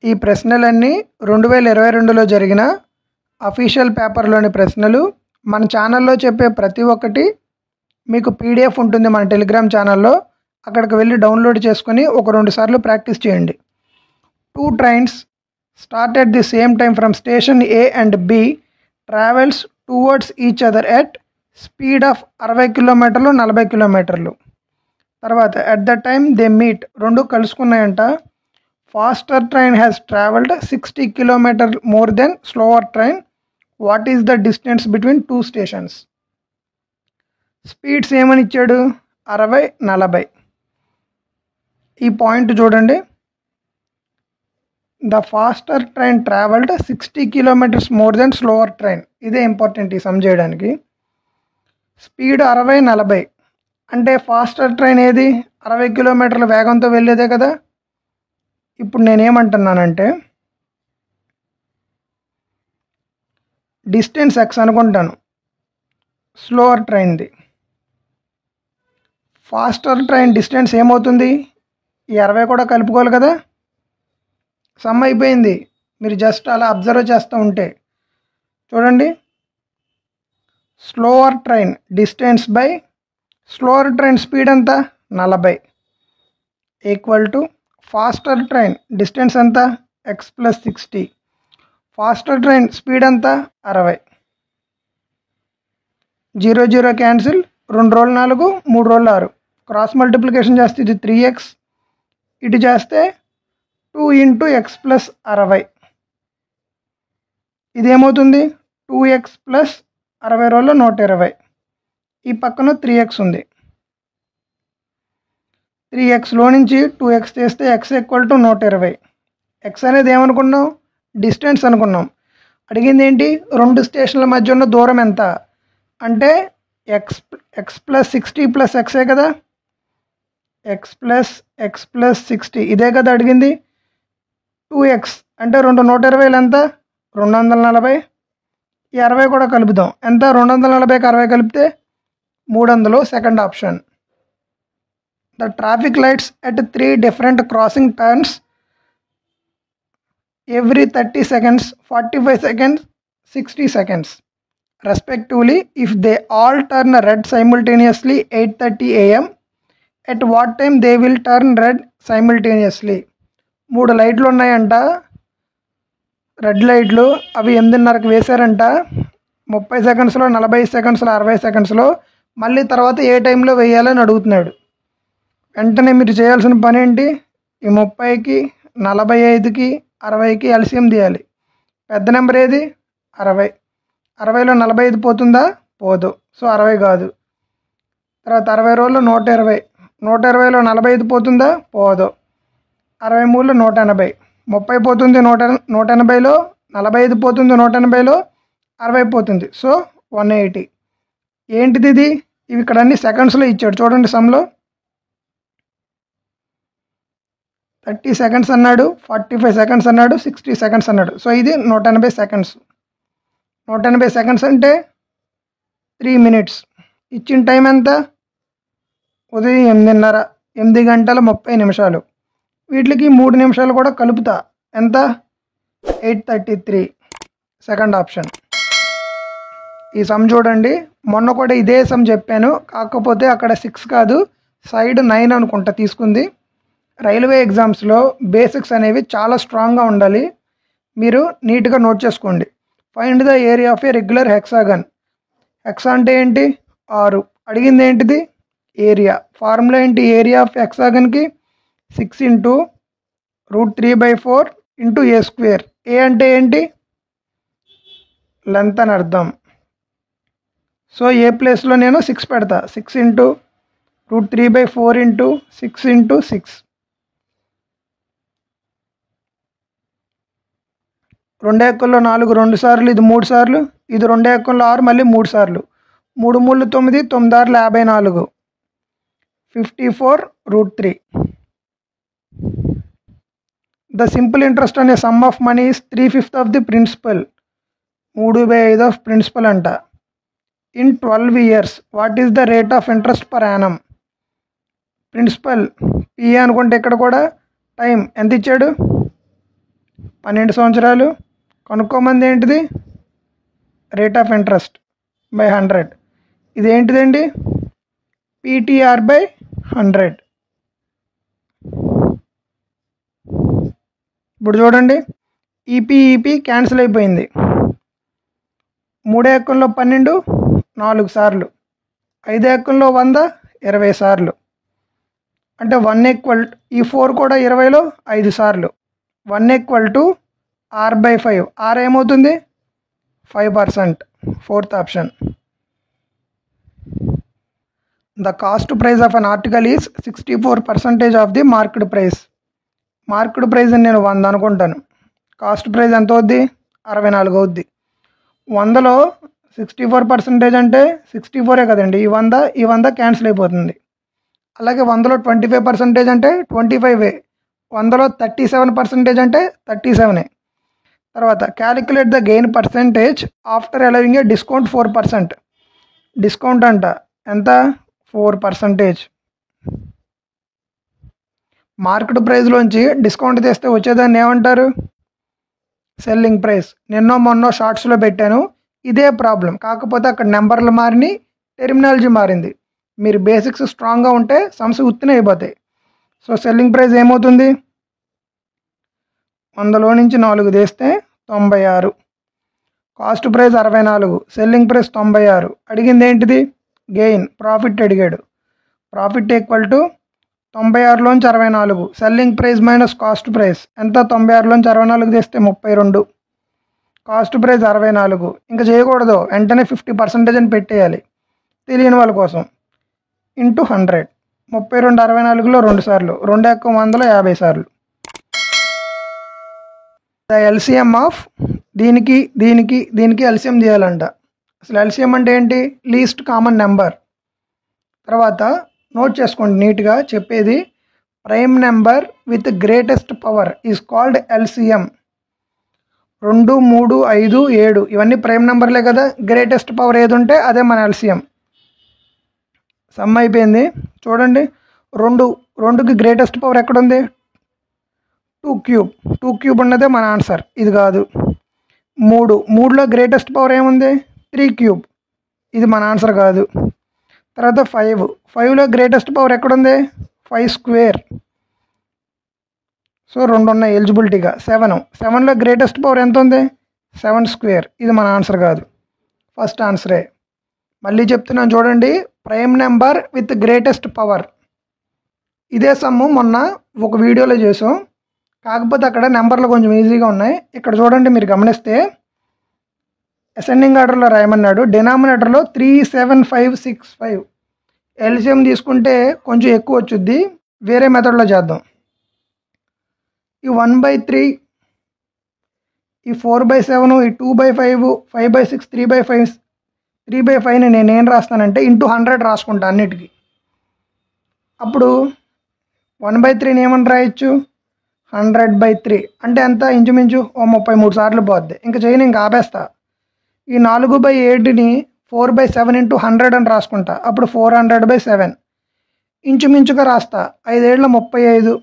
ఈ ప్రశ్నలన్నీ 2022లో జరిగిన అఫీషియల్ పేపర్లోని ప్రశ్నలు. మన ఛానల్లో చెప్పే ప్రతి ఒక్కటి మీకు పీడిఎఫ్ ఉంటుంది మన టెలిగ్రామ్ ఛానల్లో. అక్కడికి వెళ్ళి డౌన్లోడ్ చేసుకొని ఒక 2 సార్లు ప్రాక్టీస్ చేయండి. 2 trains start at the same time from station A and B travels towards each other at speed of 60 కిలోమీటర్లు 40 కిలోమీటర్లు. తర్వాత at the time they meet, రెండు కలుసుకున్నాయంట. Faster train has travelled 60 kilometre more than slower train. What is the distance between 2 stations? Speeds ఏమని ఇచ్చాడు? 60, 40. ఈ point చూడండి. The faster train travelled 60 kilometres more than slower train. ఇదే important ఈ sum చేయడానికి. Speed 60, 40 అంటే ఫాస్టర్ ట్రైన్ ఏది? 60 కిలోమీటర్ల వేగంతో వెళ్ళేదే కదా. ఇప్పుడు నేనేమంటున్నానంటే డిస్టెన్స్ ఎక్స్ అనుకుంటాను స్లోవర్ ట్రైన్ది. ఫాస్టర్ ట్రైన్ డిస్టెన్స్ ఏమవుతుంది? ఈ 60 కూడా కలుపుకోవాలి కదా. సమ్ అయిపోయింది. మీరు జస్ట్ అలా అబ్జర్వ్ చేస్తూ ఉంటే చూడండి. Slower train distance by slower train speed ఎంత? 40 equal to faster train distance ఎంత? X plus 60. Faster train speed ఎంత? 60. 0, 0 క్యాన్సిల్. 2 రోల్ 4, 3 రోల్ 6. క్రాస్ మల్టిప్లికేషన్ చేస్తే ఇది 3x, ఇటు చేస్తే 2 ఇంటూ ఎక్స్ ప్లస్ 60. ఇదేమవుతుంది? 2x ప్లస్ 60 రోల్లో 120. ఈ పక్కన 3x ఉంది. 3xలో నుంచి 2x చేస్తే x ఈక్వల్ టు 120. x అనేది ఏమనుకున్నాం? డిస్టెన్స్ అనుకున్నాం. అడిగింది ఏంటి? 2 స్టేషన్ల మధ్య ఉన్న దూరం ఎంత అంటే x ప్లస్ 60 ప్లస్ ఎక్సే కదా. x ప్లస్ 60 ఇదే కదా అడిగింది. 2x అంటే 2 120 ఎంత? 240. ఈ 60 కూడా కలుపుదాం. ఎంత? 240కి 60 కలిపితే 300. Second option. The traffic lights at 3 different crossing turns every 30 seconds, 45 seconds, 60 seconds respectively. If they all turn red simultaneously 8:30 AM, at what time they will turn red simultaneously? 3 లైట్లు ఉన్నాయంట, రెడ్ లైట్లు. అవి 8:30కి వేశారంట. 30 సెకండ్స్లో, 40 సెకండ్స్లో, 60 సెకండ్స్లో. మళ్ళీ తర్వాత ఏ టైంలో వేయాలని అడుగుతున్నాడు. వెంటనే మీరు చేయాల్సిన పని ఏంటి? ఈ 30కి, 45కి, 60కి ఎల్సిఎం తీయాలి. పెద్ద నెంబర్ ఏది? 60. 60లో 45 పోతుందా? పోదు. సో 60 కాదు. తర్వాత 60 రోల్లో 120. 120లో 45 పోతుందా? పోదు. 63లో 180. 30 పోతుంది 180లో, 45 పోతుంది 180లో, 60 పోతుంది. సో 180. ఏంటిది ఇది? ఇవి ఇక్కడ అన్ని సెకండ్స్లో ఇచ్చాడు చూడండి. సమ్లో 30 సెకండ్స్ అన్నాడు, 45 సెకండ్స్ అన్నాడు, 60 సెకండ్స్ అన్నాడు. సో ఇది 180 సెకండ్స్. 180 సెకండ్స్ అంటే 3 minutes. ఇచ్చిన టైం ఎంత? ఉదయం 8:30, 8 గంటల 30 నిమిషాలు. వీటికి 3 నిమిషాలు కూడా కలుపుతా. ఎంత? 8:33. Second option. ఈ సమ్ చూడండి. మొన్న కూడా ఇదే సమ్ చెప్పాను, కాకపోతే అక్కడ 6 కాదు, సైడ్ 9 అనుకుంటా తీసుకుంది. రైల్వే ఎగ్జామ్స్లో బేసిక్స్ అనేవి చాలా స్ట్రాంగ్గా ఉండాలి. మీరు నీట్గా నోట్ చేసుకోండి. Find the area of a regular hexagon. Hexa అంటే ఏంటి? 6. అడిగింది ఏంటిది? ఏరియా. ఫార్ములా ఏంటి ఏరియా ఆఫ్ హెక్సాగన్కి? 6 ఇంటూ √3/4 ఇంటూ a². ఏ అంటే ఏంటి? లెంత్ అని అర్థం. సో ఏ ప్లేస్లో నేను 6 పెడతా. 6 ఇంటూ √3/4 ఇంటూ 6 ఇంటూ 6. 2 ఎక్కల్లో 4, 2 సార్లు, ఇది 3 సార్లు, ఇది 2 ఎక్కల్లో 6, మళ్ళీ 3 సార్లు. 3 3 9, 9 6 54, 54√3. ద సింపుల్ ఇంట్రెస్ట్ అనే sum of money is 3/5 of the principal. 3/5 of principal అంట. In 12 years what is the rate of interest per annum? Principal PA అనుకుంటే ఇక్కడ కూడా టైం ఎంత ఇచ్చాడు? 12 సంవత్సరాలు. కనుక్కోమంది ఏంటిది? Rate of interest by 100. ఇదేంటిదండి? PTR by 100. ఇప్పుడు చూడండి, ఈపీ క్యాన్సిల్ అయిపోయింది. 3 ఎక్కంలో 12 4 సార్లు, 5 ఎక్కంలో 100 20 సార్లు. అంటే 1 ఈక్వల్, ఈ 4 కూడా 20లో 5 సార్లు. 1 equal to R by 5. R ఏమవుతుంది? 5%. Fourth option. The cost price of an article is 64% of the market price. Market price అని నేను 100 అనుకుంటాను. కాస్ట్ ప్రైస్ ఎంత అవుద్ది? 64 అవుద్ది. 100లో 64% అంటే 64 కదండి. ఈ 100 క్యాన్సిల్ అయిపోతుంది. అలాగే 100లో 25% అంటే 25. 100లో 37% అంటే 37. తర్వాత calculate the gain percentage after allowing a discount 4%. Discount అంట ఎంత? 4%. మార్కెట్ ప్రైస్లోంచి డిస్కౌంట్ తెస్తే వచ్చేదాన్ని ఏమంటారు? Selling price. నిన్నో మొన్నో షార్ట్స్లో పెట్టాను ఇదే ప్రాబ్లం. కాకపోతే అక్కడ నెంబర్లు మారిని, టెర్మినాలజీ మారింది. మీరు బేసిక్స్ స్ట్రాంగ్గా ఉంటే సమ్స్ ఉత్తినే అయిపోతాయి. సో సెల్లింగ్ ప్రైస్ ఏమవుతుంది? 100లో నుంచి 4 తీస్తే 96. Cost price 64, selling price 96. అడిగింది ఏంటిది? గెయిన్, ప్రాఫిట్ అడిగాడు. ప్రాఫిట్ ఈక్వల్ టు 96లోంచి 64, selling price minus cost price ఎంత? 96లోంచి 64 తీస్తే 32. Cost price 64. ఇంకా చేయకూడదు, వెంటనే 50% అని పెట్టేయాలి తెలియని వాళ్ళ కోసం. ఇంటూ 100. 32 64లో 2 సార్లు, 2 ఎక్కం 100లో 50 సార్లు. ద ఎల్సిఎం ఆఫ్ దీనికి దీనికి దీనికి ఎల్సిఎం చేయాలంట. అసలు ఎల్సిఎం అంటే ఏంటి? Least common number. తర్వాత నోట్ చేసుకోండి నీట్గా చెప్పేది. Prime number with greatest power is called LCM. 2 3 5 7 ఇవన్నీ ప్రైమ్ నెంబర్లే కదా. గ్రేటెస్ట్ పవర్ ఏది ఉంటే అదే మన ఎల్సిఎం. సమ్ అయిపోయింది. చూడండి, 2కి గ్రేటెస్ట్ పవర్ ఎక్కడుంది? 2 క్యూబ్. 2 క్యూబ్ ఉన్నదే మన ఆన్సర్, ఇది కాదు. 3లో గ్రేటెస్ట్ పవర్ ఏముంది? 3 క్యూబ్. ఇది మన ఆన్సర్ కాదు. తర్వాత 5లో గ్రేటెస్ట్ పవర్ ఎక్కడుంది? 5 స్క్వేర్. సో 2 ఉన్నాయి ఎలిజిబిలిటీగా. 7లో గ్రేటెస్ట్ పవర్ ఎంత ఉంది? 7 స్క్వేర్. ఇది మన ఆన్సర్ కాదు, ఫస్ట్ ఆన్సరే. మళ్ళీ చెప్తున్నాను చూడండి, prime number with greatest power. ఇదే సమ్ము మొన్న ఒక వీడియోలో చేసాం, కాకపోతే అక్కడ నెంబర్లు కొంచెం ఈజీగా ఉన్నాయి. ఇక్కడ చూడండి, మీరు గమనిస్తే అసెండింగ్ ఆర్డర్లో రాయమన్నాడు. డినామినేటర్లో 37565. ఎల్సిఎం తీసుకుంటే కొంచెం ఎక్కువ వచ్చుద్ది, వేరే మెథడ్లో చేద్దాం. ఈ 1/3, ఈ 4/7, ఈ 2/5, 5/6, 3/5. 3/5ని నేనేం రాస్తానంటే ఇంటూ 100 రాసుకుంటా అన్నిటికీ. అప్పుడు 1/3ని ఏమని రాయొచ్చు? 100/3 అంటే ఎంత? ఇంచుమించు 33 సార్లు పోద్ది. ఇంకా చేయను, ఇంకా ఆపేస్తా. ఈ 4/7ని 4/7 ఇంటూ 100 అని రాసుకుంటా. అప్పుడు 400/7. ఇంచుమించుగా రాస్తా. 5 ఏళ్ళ 35,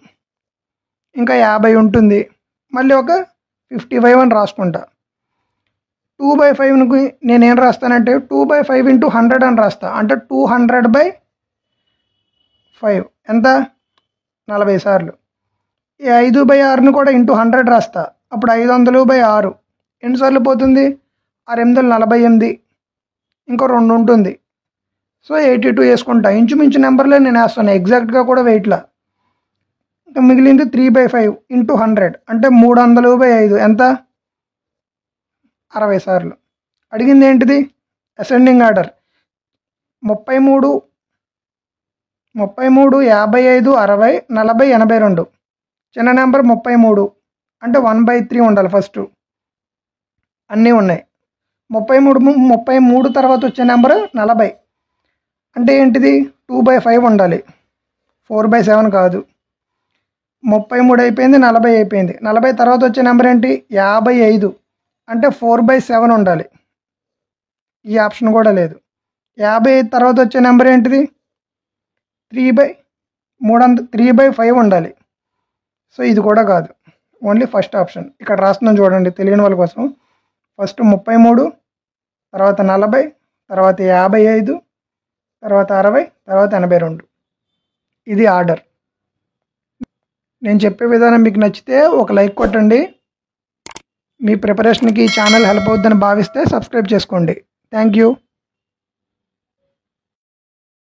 ఇంకా 50 ఉంటుంది. మళ్ళీ ఒక 55 అని రాసుకుంటా. 2/5కి నేనేం రాస్తానంటే 2/5 ఇంటూ 100 అని రాస్తా. అంటే 200/5 ఎంత? 40 సార్లు. ఈ 5/6ని కూడా ఇంటూ 100 రాస్తా. అప్పుడు 500/6. ఎన్నిసార్లు పోతుంది? 6/848. ఇంకో 2 ఉంటుంది. సో 82 వేసుకుంటా. ఇంచుమించు నెంబర్లే నేను వేస్తాను, ఎగ్జాక్ట్గా కూడా వెయిట్లా. ఇంకా మిగిలింది 3/5 ఇంటూ 100 అంటే 300/5 ఎంత? 60 సార్లు. అడిగింది ఏంటిది? Ascending order. 33, 55, 60, 40, 82. చిన్న నెంబర్ 33 అంటే 1/3 ఉండాలి ఫస్ట్. అన్నీ ఉన్నాయి. 33 తర్వాత వచ్చే నెంబర్ 40 అంటే ఏంటిది? 2/5 ఉండాలి, 4/7 కాదు. 33 అయిపోయింది, 40 అయిపోయింది. 40 తర్వాత వచ్చే నెంబర్ ఏంటి? 55 అంటే 4/7 ఉండాలి. ఈ ఆప్షన్ కూడా లేదు. 55 తర్వాత వచ్చే నెంబర్ ఏంటిది? 3/5 ఉండాలి. సో ఇది కూడా కాదు. Only first option. ఇక్కడ రాస్తున్నాం చూడండి తెలియని వాళ్ళ కోసం. ఫస్ట్ 33, తర్వాత 40, తర్వాత 55, తర్వాత 60, తర్వాత 82. ఇది ఆర్డర్. నేను చెప్పే విధానం మీకు నచ్చితే ఒక లైక్ కొట్టండి. మీ ప్రిపరేషన్కి ఈ ఛానల్ హెల్ప్ అవుతుందని భావిస్తే సబ్స్క్రైబ్ చేసుకోండి. Thank you.